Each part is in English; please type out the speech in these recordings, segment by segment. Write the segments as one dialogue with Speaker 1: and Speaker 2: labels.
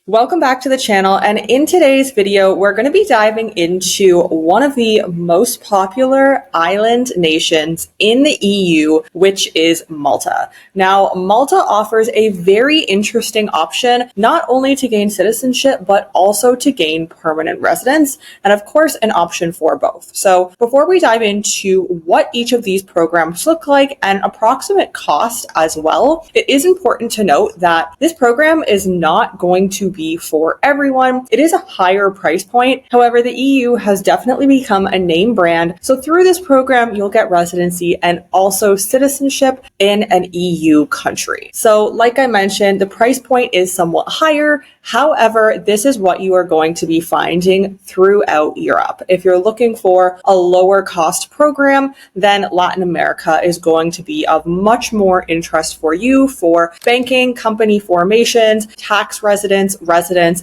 Speaker 1: Welcome back to the channel, and in today's video we're going to be diving into one of the most popular island nations in the EU, which is Malta. Now, Malta offers a very interesting option, not only to gain citizenship but also to gain permanent residence, and of course an option for both. So before we dive into what each of these programs look like and approximate cost as well, it is important to note that this program is not going to be for everyone. It is a higher price point. However, the EU has definitely become a name brand. So through this program, you'll get residency and also citizenship in an EU country. So like I mentioned, the price point is somewhat higher. However, this is what you are going to be finding throughout Europe. If you're looking for a lower cost program, then Latin America is going to be of much more interest for you for banking, company formations, tax residence,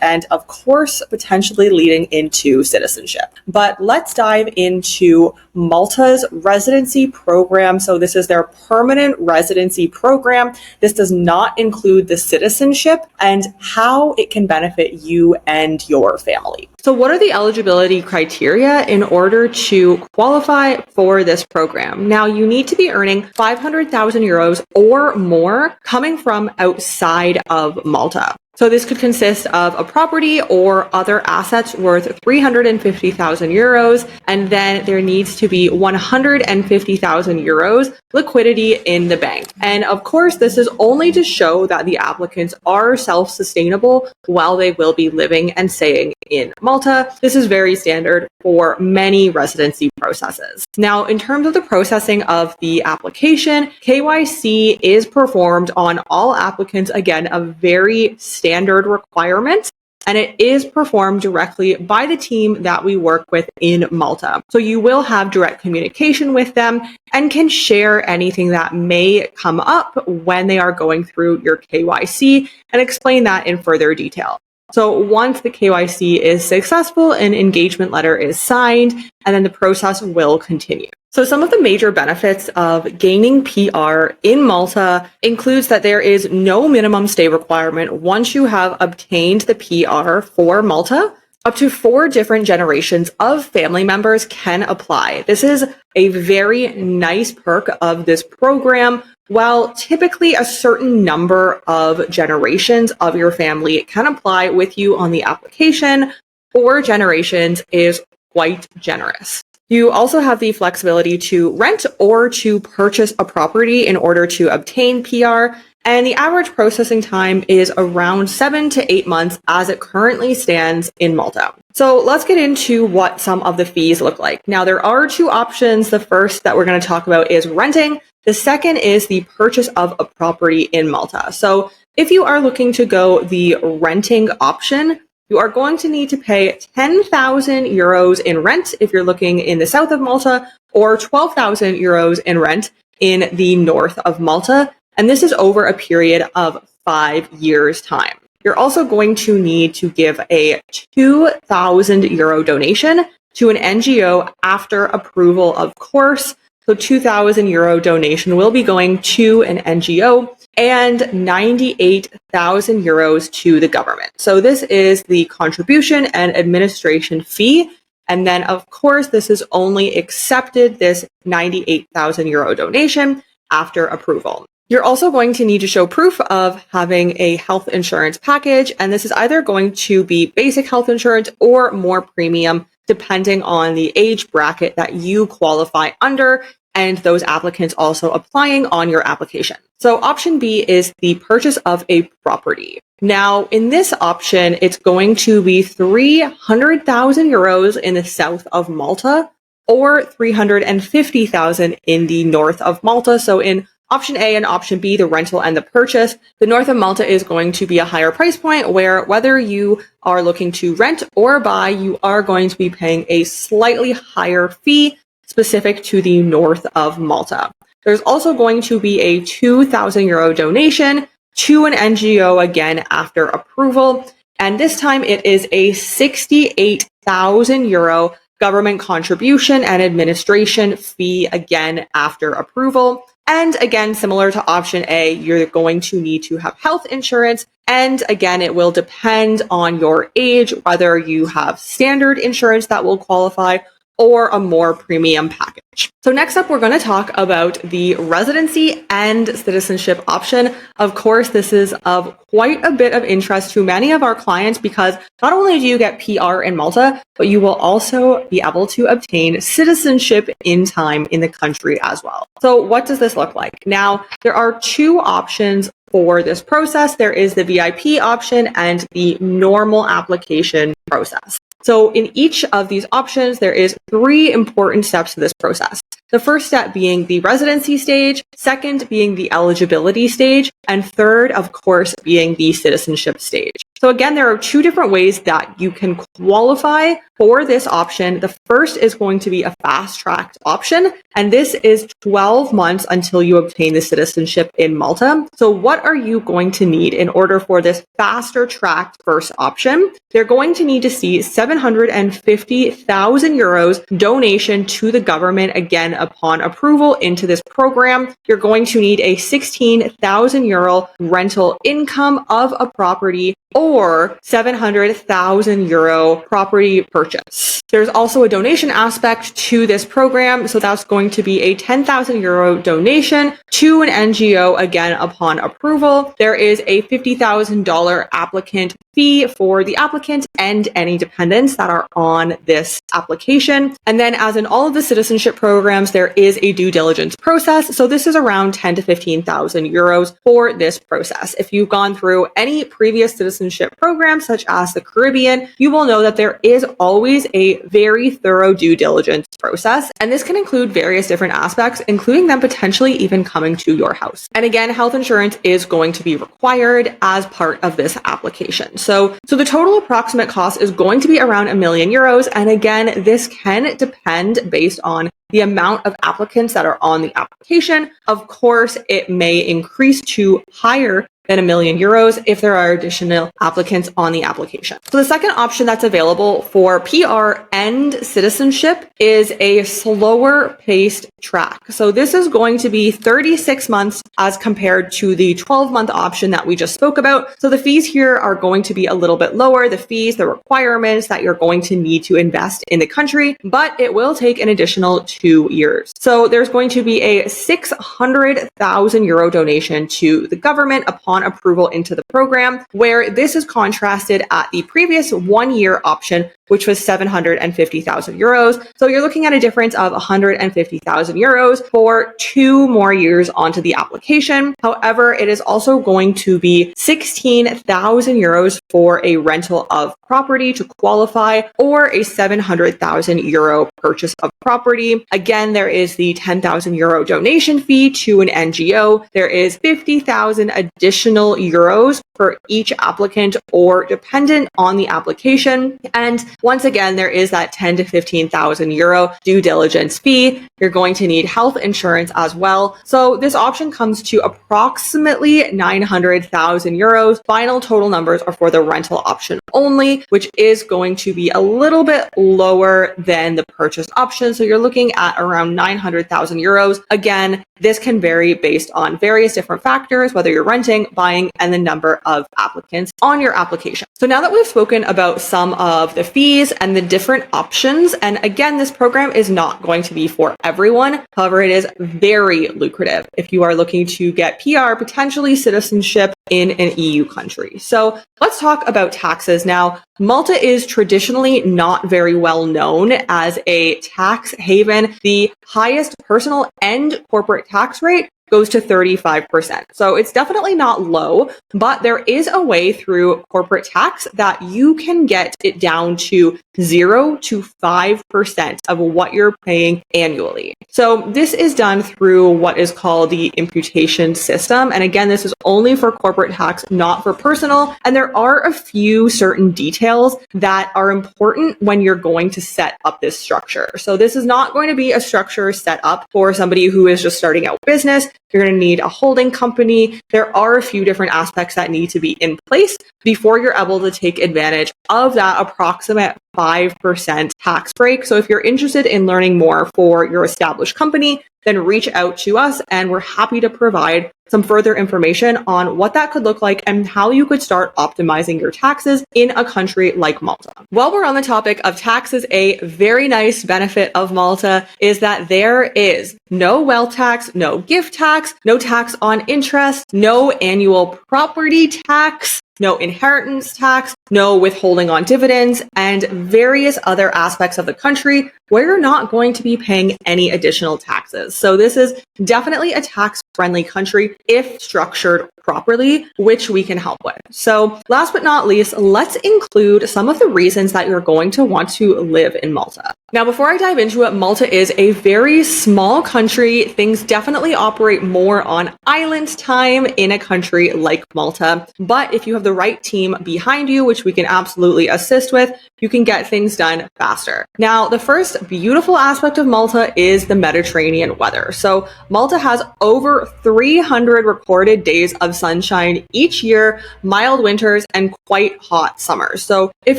Speaker 1: and of course, potentially leading into citizenship. But let's dive into Malta's residency program. So this is their permanent residency program. This does not include the citizenship and how it can benefit you and your family. So what are the eligibility criteria in order to qualify for this program? Now, you need to be earning 500,000 euros or more coming from outside of Malta. So this could consist of a property or other assets worth 350,000 euros, and then there needs to be 150,000 euros liquidity in the bank. And of course, this is only to show that the applicants are self-sustainable while they will be living and staying in Malta. This is very standard for many residency processes. Now, in terms of the processing of the application, KYC is performed on all applicants. Again, a very standard requirement, and it is performed directly by the team that we work with in Malta. So you will have direct communication with them and can share anything that may come up when they are going through your KYC and explain that in further detail. So once the KYC is successful, an engagement letter is signed, and then the process will continue. So some of the major benefits of gaining PR in Malta includes that there is no minimum stay requirement once you have obtained the PR for Malta. Up to 4 different generations of family members can apply. This is a very nice perk of this program. While typically a certain number of generations of your family can apply with you on the application, 4 generations is quite generous. You also have the flexibility to rent or to purchase a property in order to obtain PR, and the average processing time is around 7 to 8 months as it currently stands in Malta. So let's get into what some of the fees look like. Now, there are 2 options. The first that we're going to talk about is renting. The second is the purchase of a property in Malta. So if you are looking to go the renting option, you are going to need to pay 10,000 euros in rent if you're looking in the south of Malta, or 12,000 euros in rent in the north of Malta. And this is over a period of 5 years' time. You're also going to need to give a 2,000 euro donation to an NGO after approval, of course. So 2,000 euro donation will be going to an NGO and 98,000 euros to the government. So this is the contribution and administration fee. And then, of course, this is only accepted, this 98,000 euro donation, after approval. You're also going to need to show proof of having a health insurance package, and this is either going to be basic health insurance or more premium, depending on the age bracket that you qualify under, and those applicants also applying on your application. So option B is the purchase of a property. Now, in this option, it's going to be 300,000 euros in the south of Malta or 350,000 in the north of Malta. So in option A and option B, the rental and the purchase, the north of Malta is going to be a higher price point where whether you are looking to rent or buy, you are going to be paying a slightly higher fee specific to the north of Malta. There's also going to be a 2,000 euro donation to an NGO again after approval. And this time it is a 68,000 euro government contribution and administration fee again after approval. And again, similar to option A, you're going to need to have health insurance And again, it will depend on your age, whether you have standard insurance that will qualify or a more premium package. So next up, we're going to talk about the residency and citizenship option. Of course, this is of quite a bit of interest to many of our clients because not only do you get PR in Malta, but you will also be able to obtain citizenship in time in the country as well. So what does this look like? Now, there are two options for this process. There is the VIP option and the normal application process. So in each of these options, there is 3 important steps to this process. The first step being the residency stage, second being the eligibility stage, and third, of course, being the citizenship stage. So again, there are 2 different ways that you can qualify for this option. The first is going to be a fast-tracked option, and this is 12 months until you obtain the citizenship in Malta. So what are you going to need in order for this faster-tracked first option? They're going to need to see 750,000 euros donation to the government, again, upon approval into this program. You're going to need a 16,000 euro rental income of a property or 700,000 euro property purchase. There's also a donation aspect to this program. So that's going to be a 10,000 euro donation to an NGO, again, upon approval. There is a $50,000 applicant fee for the applicant and any dependents that are on this application. And then as in all of the citizenship programs, there is a due diligence process. So this is around 10 to 15,000 euros for this process. If you've gone through any previous citizenship programs, such as the Caribbean, you will know that there is always a very thorough due diligence process. And this can include various different aspects, including them potentially even coming to your house. And again, health insurance is going to be required as part of this application. So the total approximate cost is going to be around €1 million. And again, this can depend based on the amount of applicants that are on the application. Of course, it may increase to higher than €1 million if there are additional applicants on the application. So the second option that's available for PR and citizenship is a slower paced track. So this is going to be 36 months as compared to the 12-month option that we just spoke about. So the fees here are going to be a little bit lower, the requirements that you're going to need to invest in the country, but it will take an additional 2 years. So there's going to be a 600,000 euro donation to the government upon approval into the program, where this is contrasted at the previous 1-year option, which was 750,000 euros. So you're looking at a difference of 150,000 euros for 2 more years onto the application. However, it is also going to be 16,000 euros for a rental of property to qualify, or a 700,000 euro purchase of property. Again, there is the 10,000 euro donation fee to an NGO. There is 50,000 additional euros for each applicant or dependent on the application. And once again, there is that 10 to 15,000 euro due diligence fee. You're going to need health insurance as well. So this option comes to approximately 900,000 euros. Final total numbers are for the rental option only, which is going to be a little bit lower than the purchase option. So you're looking at around 900,000 euros. Again, this can vary based on various different factors, whether you're renting, buying, and the number of applicants on your application. So now that we've spoken about some of the fees and the different options, and again, this program is not going to be for everyone. However, it is very lucrative if you are looking to get PR, potentially citizenship in an EU country. So let's talk about taxes now. Malta is traditionally not very well known as a tax haven. The highest personal and corporate tax rate goes to 35%. So it's definitely not low, but there is a way through corporate tax that you can get it down to 0 to 5% of what you're paying annually. So this is done through what is called the imputation system. And again, this is only for corporate tax, not for personal. And there are a few certain details that are important when you're going to set up this structure. So this is not going to be a structure set up for somebody who is just starting out business. You're going to need a holding company. There are a few different aspects that need to be in place before you're able to take advantage of that approximate 5% tax break. So if you're interested in learning more for your established company, then reach out to us and we're happy to provide some further information on what that could look like and how you could start optimizing your taxes in a country like Malta. While we're on the topic of taxes, a very nice benefit of Malta is that there is no wealth tax, no gift tax, no tax on interest, no annual property tax, no inheritance tax, no withholding on dividends, and various other aspects of the country where you're not going to be paying any additional taxes. So this is definitely a tax-friendly country if structured properly, which we can help with. So last but not least, let's include some of the reasons that you're going to want to live in Malta. Now, before I dive into it, Malta is a very small country. Things definitely operate more on island time in a country like Malta. But if you have the right team behind you, which we can absolutely assist with, you can get things done faster. Now, the first beautiful aspect of Malta is the Mediterranean weather. So Malta has over 300 recorded days of sunshine each year, mild winters, and quite hot summers. So if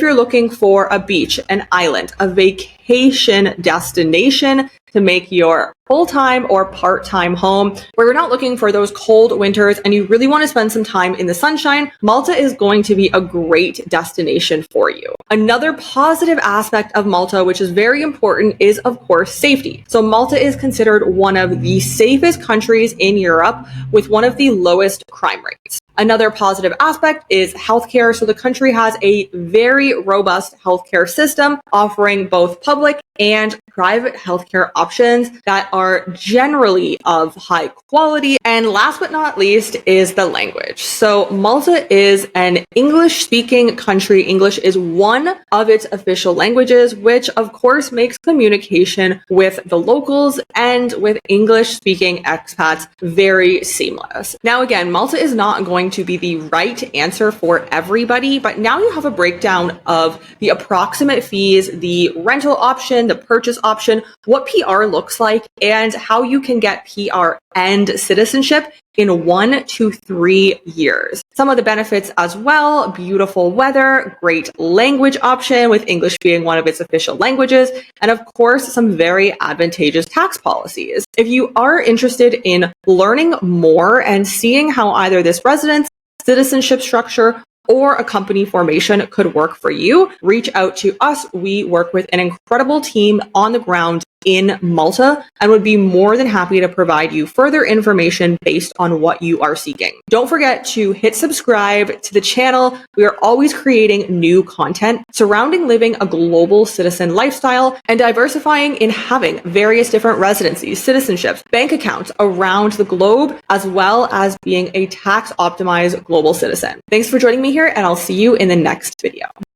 Speaker 1: you're looking for a beach, an island, a vacation destination to make your full-time or part-time home, where you're not looking for those cold winters and you really want to spend some time in the sunshine, Malta is going to be a great destination for you. Another positive aspect of Malta, which is very important, is of course safety. So Malta is considered one of the safest countries in Europe with one of the lowest crime rates. Another positive aspect is healthcare. So the country has a very robust healthcare system offering both public and private healthcare options that are generally of high quality. And last but not least is the language. So Malta is an English-speaking country. English is one of its official languages, which of course makes communication with the locals and with English-speaking expats very seamless. Now again, Malta is not going to be the right answer for everybody, but now you have a breakdown of the approximate fees, the rental option, the purchase option, what PR looks like, and how you can get PR and citizenship in 1 to 3 years. Some of the benefits as well: beautiful weather, great language option with English being one of its official languages, and of course, some very advantageous tax policies. If you are interested in learning more and seeing how either this residence, citizenship structure, or a company formation could work for you, reach out to us. We work with an incredible team on the ground in Malta and would be more than happy to provide you further information based on what you are seeking. Don't forget to hit subscribe to the channel. We are always creating new content surrounding living a global citizen lifestyle and diversifying in having various different residencies, citizenships, bank accounts around the globe, as well as being a tax optimized global citizen. Thanks for joining me here, and I'll see you in the next video.